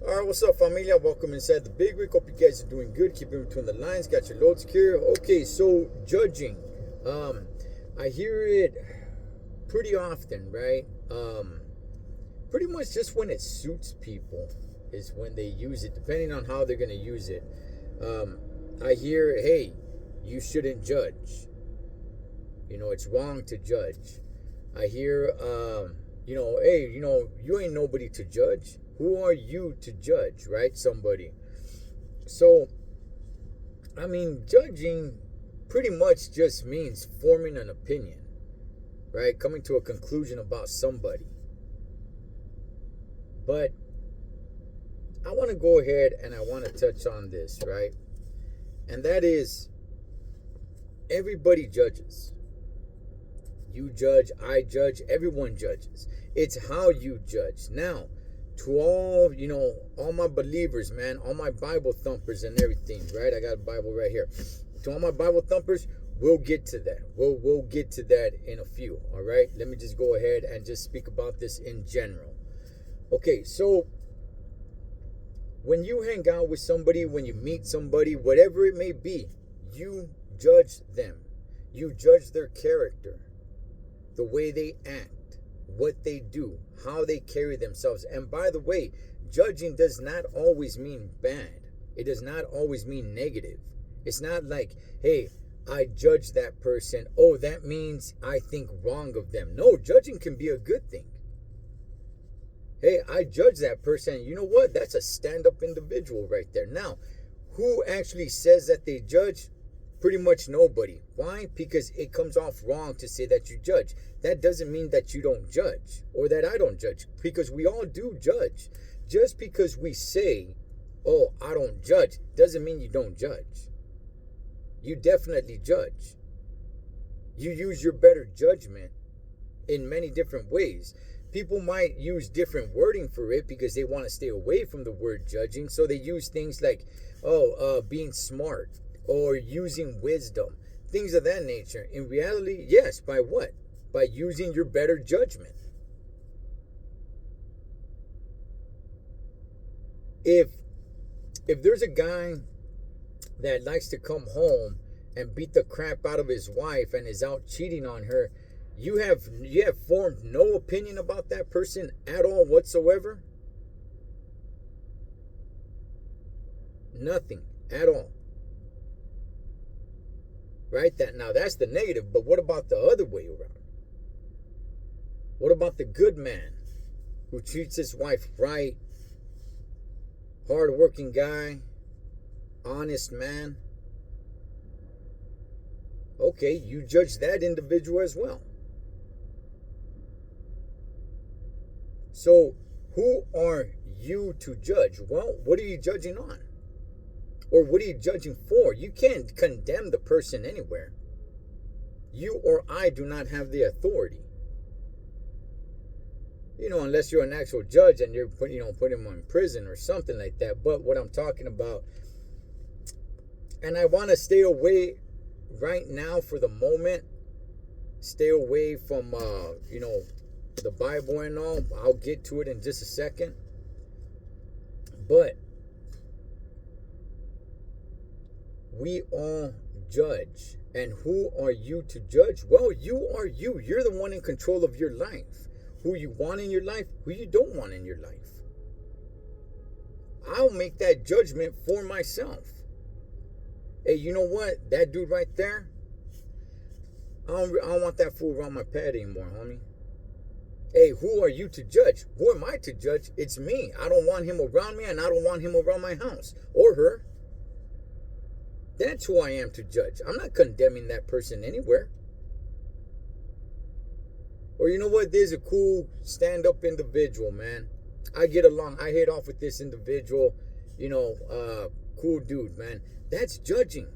All right, what's up, familia? Welcome inside the Big Rig. Hope you guys are doing good. Keeping between the lines. Got your load secure. Okay, so judging. I hear it pretty often, right? Pretty much just when it suits people is when they use it, depending on how they're gonna use it. I hear, hey, you shouldn't judge. You know, it's wrong to judge. I hear, hey, you ain't nobody to judge. Who are you to judge, right? Somebody. So, I mean, judging pretty much just means forming an opinion, right? Coming to a conclusion about somebody. But I want to go ahead and I want to touch on this, right? And that is everybody judges. You judge, I judge, everyone judges. It's how you judge. Now, to all, all my believers, man, all my Bible thumpers and everything, right? I got a Bible right here. To all my Bible thumpers, we'll get to that. We'll get to that in a few, all right? Let me just go ahead and just speak about this in general. Okay, so when you hang out with somebody, when you meet somebody, whatever it may be, you judge them. You judge their character, the way they act, what they do, how they carry themselves. And by the way, judging does not always mean bad. It does not always mean negative. It's not like, hey, I judge that person. Oh, that means I think wrong of them. No, judging can be a good thing. Hey, I judge that person. You know what? That's a stand-up individual right there. Now, who actually says that they judge? Pretty much nobody. Why? Because it comes off wrong to say that you judge. That doesn't mean that you don't judge or that I don't judge, because we all do judge. Just because we say, oh, I don't judge, doesn't mean you don't judge. You definitely judge. You use your better judgment in many different ways. People might use different wording for it because they want to stay away from the word judging. So they use things like, being smart, or using wisdom, things of that nature. In reality, yes, by what? By using your better judgment. If there's a guy that likes to come home and beat the crap out of his wife and is out cheating on her, you have formed no opinion about that person at all whatsoever? Nothing at all. Right? That's the negative, but what about the other way around? What about the good man who treats his wife right, hardworking guy, honest man? Okay, you judge that individual as well. So, who are you to judge? Well, what are you judging on? Or what are you judging for? You can't condemn the person anywhere. You or I do not have the authority. Unless you're an actual judge and you're putting him in prison or something like that. But what I'm talking about, and I want to stay away right now for the moment, stay away from, the Bible and all. I'll get to it in just a second. But we all judge. And who are you to judge? Well, you are you. You're the one in control of your life. Who you want in your life, who you don't want in your life. I'll make that judgment for myself. Hey, you know what? That dude right there, I don't want that fool around my pad anymore, homie. Hey, who are you to judge? Who am I to judge? It's me. I don't want him around me, and I don't want him around my house. Or her. That's who I am to judge. I'm not condemning that person anywhere. Or you know what? There's a cool stand-up individual, man. I get along. I hit off with this individual. Cool dude, man. That's judging.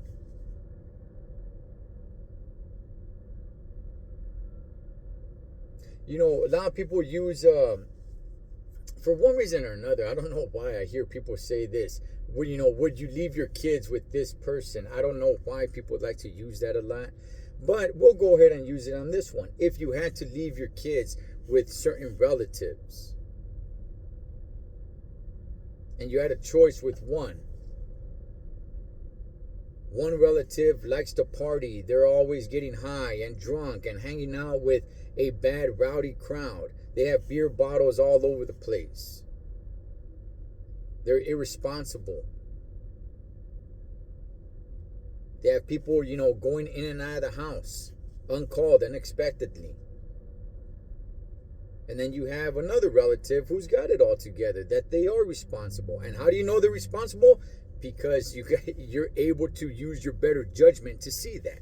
A lot of people use, for one reason or another, I don't know why I hear people say this. Would you leave your kids with this person? I don't know why people like to use that a lot. But we'll go ahead and use it on this one. If you had to leave your kids with certain relatives, and you had a choice with one. One relative likes to party. They're always getting high and drunk and hanging out with a bad, rowdy crowd. They have beer bottles all over the place. They're irresponsible. They have people, going in and out of the house, uncalled, unexpectedly. And then you have another relative who's got it all together, that they are responsible. And how do you know they're responsible? Because you're able to use your better judgment to see that.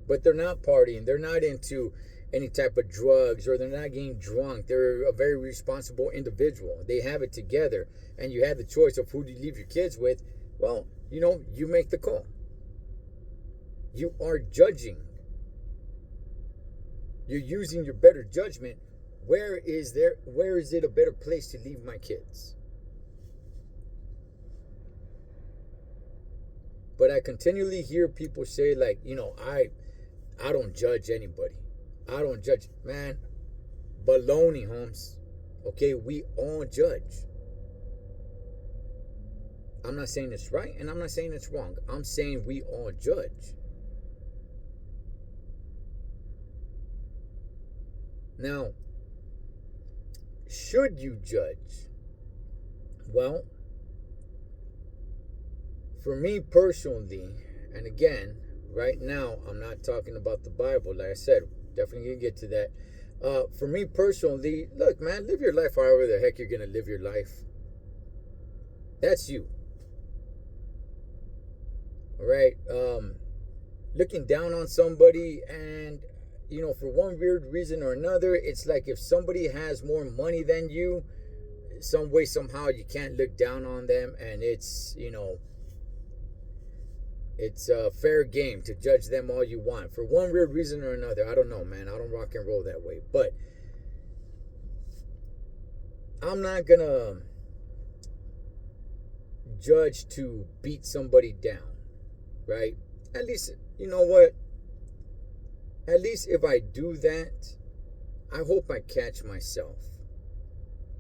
But they're not partying. They're not into any type of drugs, or they're not getting drunk. They're a very responsible individual. They have it together. And you have the choice of who do you leave your kids with. Well, you make the call. You are judging. You're using your better judgment. Where is it a better place to leave my kids? But I continually hear people say, like, I don't judge anybody. I don't judge. Man, baloney, Holmes. Okay, we all judge. I'm not saying it's right, and I'm not saying it's wrong. I'm saying we all judge. Now, should you judge? Well, for me personally, and again, right now, I'm not talking about the Bible. Like I said, definitely gonna get to that. For me personally, look, man, live your life however the heck you're gonna live your life. That's you. All right. Looking down on somebody, and for one weird reason or another, it's like if somebody has more money than you, some way, somehow, you can't look down on them, and it's it's a fair game to judge them all you want for one weird reason or another. I don't know, man. I don't rock and roll that way. But I'm not gonna judge to beat somebody down, right? At least, you know what? At least if I do that, I hope I catch myself.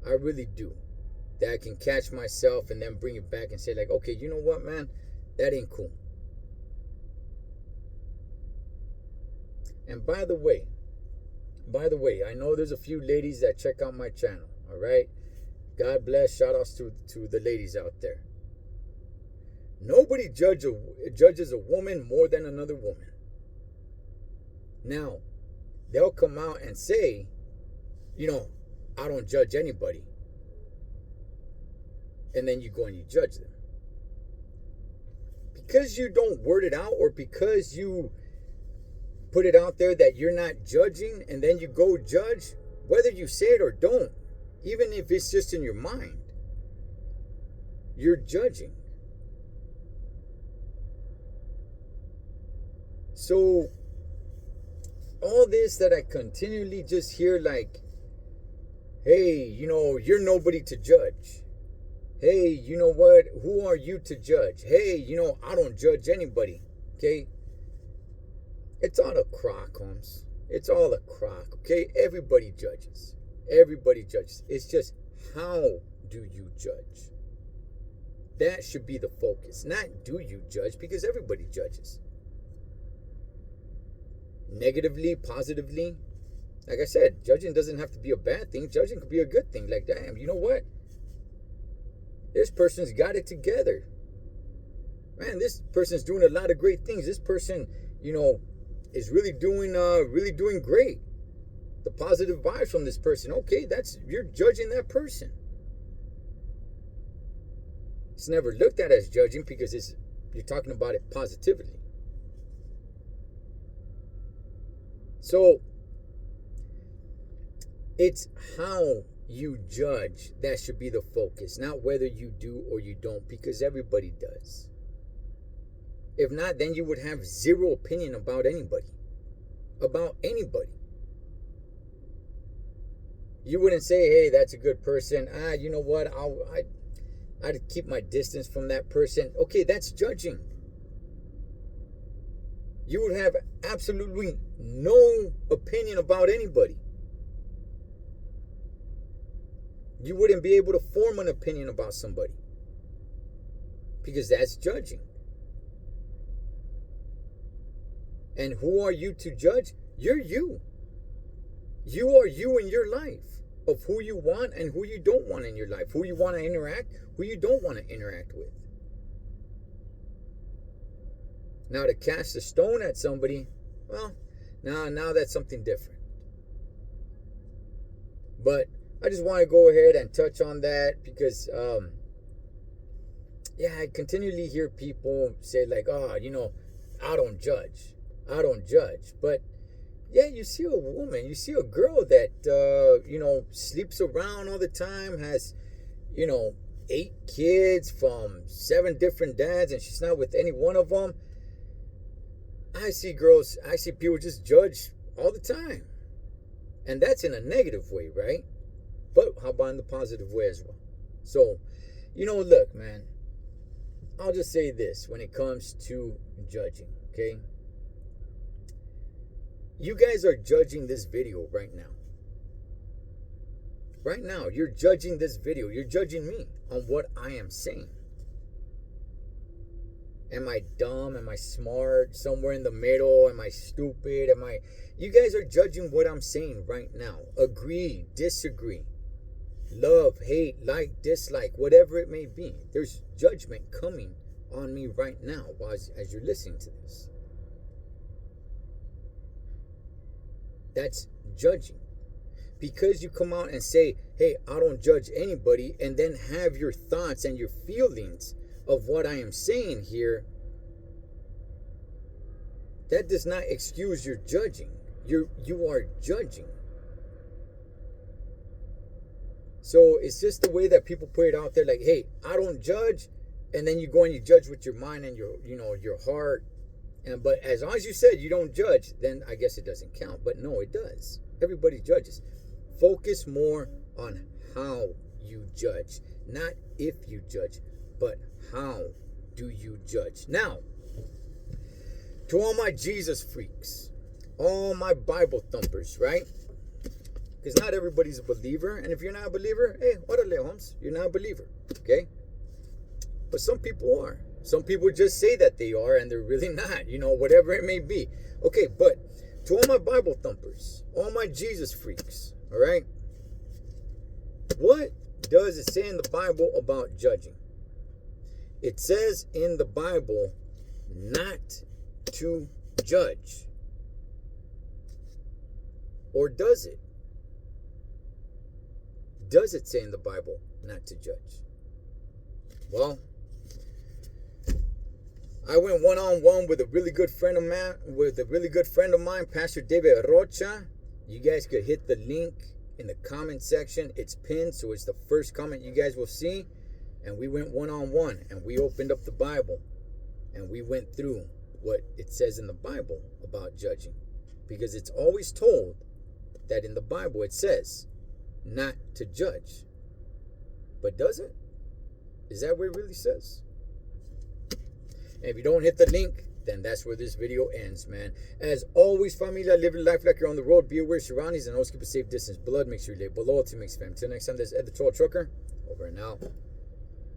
I really do. That I can catch myself and then bring it back and say, like, okay, you know what, man? That ain't cool. And by the way, I know there's a few ladies that check out my channel, all right? God bless, shout outs to the ladies out there. Nobody judges a woman more than another woman. Now, they'll come out and say, I don't judge anybody. And then you go and you judge them. Because you don't word it out, or because you put it out there that you're not judging, and then you go judge, whether you say it or don't, even if it's just in your mind, you're judging. So all this that I continually just hear, like, hey, you're nobody to judge. Hey, you know what? Who are you to judge? Hey, I don't judge anybody. Okay? It's all a crock, Holmes. It's all a crock. Okay? Everybody judges. Everybody judges. It's just, how do you judge? That should be the focus. Not do you judge, because everybody judges. Negatively, positively. Like I said, judging doesn't have to be a bad thing. Judging could be a good thing. Like, damn, you know what? This person's got it together. Man, this person's doing a lot of great things. This person, is really doing great. The positive vibes from this person. Okay, you're judging that person. It's never looked at as judging, because you're talking about it positively. So it's how you judge that should be the focus, not whether you do or you don't, because everybody does. If not, then you would have zero opinion about anybody. About anybody. You wouldn't say, hey, that's a good person. You know what? I'd keep my distance from that person. Okay, that's judging. You would have absolutely no opinion about anybody. You wouldn't be able to form an opinion about somebody, because that's judging. And who are you to judge? You're you. You are you in your life, of who you want and who you don't want in your life, who you want to interact, who you don't want to interact with. Now, to cast a stone at somebody, well, now that's something different. But I just want to go ahead and touch on that because, I continually hear people say like, oh, I don't judge. I don't judge. But yeah, you see a woman, you see a girl that, sleeps around all the time, has, 8 kids from 7 different dads, and she's not with any one of them. I see people just judge all the time. And that's in a negative way, right? But how about in the positive way as well? So, look, man, I'll just say this when it comes to judging, okay? You guys are judging this video right now. Right now, you're judging this video. You're judging me on what I am saying. Am I dumb? Am I smart? Somewhere in the middle? Am I stupid? You guys are judging what I'm saying right now. Agree, disagree, love, hate, like, dislike, whatever it may be. There's judgment coming on me right now as you're listening to this. That's judging. Because you come out and say, hey, I don't judge anybody, and then have your thoughts and your feelings of what I am saying here, that does not excuse your judging. You are judging. So it's just the way that people put it out there, like, hey, I don't judge, and then you go and you judge with your mind and your heart. But as long as you said you don't judge, then I guess it doesn't count. But no, it does. Everybody judges. Focus more on how you judge, not if you judge, but how do you judge. Now, to all my Jesus freaks, all my Bible thumpers, right? Because not everybody's a believer. And if you're not a believer, hey, órale, Holmes, you're not a believer, okay? But some people are. Some people just say that they are, and they're really not, whatever it may be. Okay, but to all my Bible thumpers, all my Jesus freaks, all right? What does it say in the Bible about judging? It says in the Bible not to judge. Or does it? Does it say in the Bible not to judge? Well, I went one-on-one with a really good friend of mine, Pastor David Rocha. You guys could hit the link in the comment section. It's pinned, so it's the first comment you guys will see. And we went one-on-one, and we opened up the Bible, and we went through what it says in the Bible about judging. Because it's always told that in the Bible it says not to judge. But does it? Is that what it really says? And if you don't hit the link, then that's where this video ends, man. As always, familia, live your life like you're on the road. Be aware of surroundings and always keep a safe distance. Blood makes you live. Loyalty makes family. Till next time, this is Ed the Troll Trucker. Over and out.